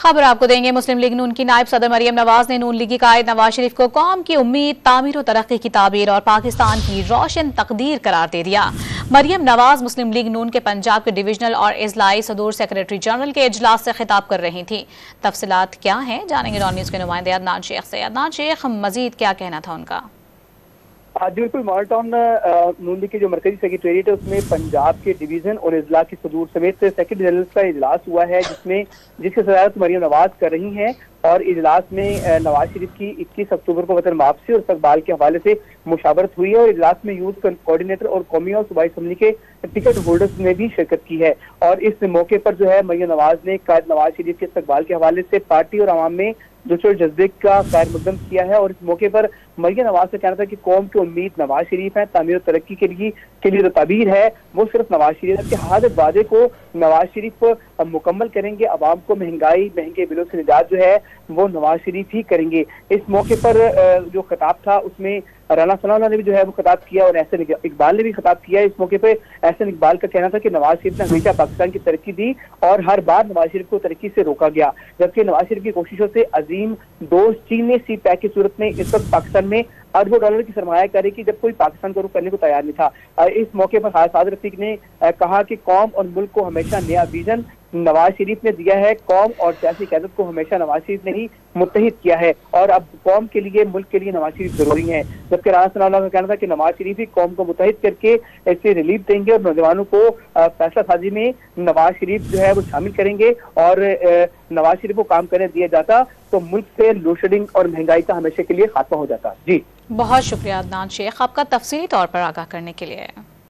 खबर आपको देंगे। मुस्लिम लीग नून की नायब सदर मरियम नवाज ने नून लीगी कायद नवाज शरीफ को कौम की उम्मीद, तामीर और तरक्की की ताबीर और पाकिस्तान की रोशन तकदीर करार दे दिया। मरियम नवाज मुस्लिम लीग नून के पंजाब के डिविजनल और इजलाई सदूर सेक्रेटरी जनरल के इजलास से खिताब कर रही थी। तफसीलात क्या हैं, जानेंगे डॉन न्यूज के नुमाइंदे अदनान शेख से। अदनान शेख, मजीद क्या कहना था उनका? जी बिल्कुल, मॉडल टाउन नून लीग की जो मरकजी सेक्रेटेरिएट है उसमें पंजाब के डिवीजन और इजला के सदूर समेत सेक्रेटरी जनरल का इजलास हुआ है, जिसकी सदारत मरियम नवाज कर रही हैं। और इजलास में नवाज शरीफ की 21 अक्टूबर को वतन वापसी और इस्तकबाल के हवाले से मुशावरत हुई है। और इजलास में यूथ कोऑर्डिनेटर और कौमी और सूबाई असम्बली के टिकट होल्डर्स ने भी शिरकत की है। और इस मौके पर जो है मरियम नवाज ने कायद नवाज शरीफ के इस्तकबाल के हवाले से पार्टी और आवाम में जोशो जज्बे का खैर मकदम किया है। और इस मौके पर मरियम नवाज से कहना था कि कौम की उम्मीद नवाज शरीफ है, तामीर और तरक्की के लिए जो ताबीर है वो सिर्फ नवाज शरीफ है। हर वादे को नवाज शरीफ मुकम्मल करेंगे। आवाम को महंगे बिलों से निजात जो है वो नवाज शरीफ ही करेंगे। इस मौके पर जो खिताब था उसमें राना सनाउल्लाह ने भी जो है वो खिताब किया और एहसन इकबाल ने भी खिताब किया। इस मौके पे एहसन इकबाल का कहना था कि नवाज शरीफ ने हमेशा पाकिस्तान की तरक्की दी और हर बार नवाज शरीफ को तरक्की से रोका गया, जबकि नवाज शरीफ की कोशिशों से अजीम दोस्त चीन ने सी पैक की सूरत में इस वक्त पाकिस्तान में अरबों डॉलर की सरमायाकारी की, जब कोई पाकिस्तान को रुख करने को तैयार नहीं था। इस मौके पर साद रफीक ने कहा कि कौम और मुल्क को हमेशा नया विजन नवाज शरीफ ने दिया है। कौम और सियासी क़यादत को हमेशा नवाज शरीफ ने ही मुत्तहिद किया है और अब कौम के लिए, मुल्क के लिए नवाज शरीफ जरूरी है। जबकि राना सनाउल्लाह का कहना था कि नवाज शरीफ ही कौम को मुत्तहिद करके ऐसे रिलीफ देंगे और नौजवानों को फैसला साजी में नवाज शरीफ जो है वो शामिल करेंगे। और नवाज शरीफ को काम करने दिया जाता तो मुल्क से लोड शेडिंग और महंगाई का हमेशा के लिए खात्मा हो जाता। जी बहुत शुक्रिया अदनान शेख, आपका तफसीली तौर पर आगाह करने के लिए।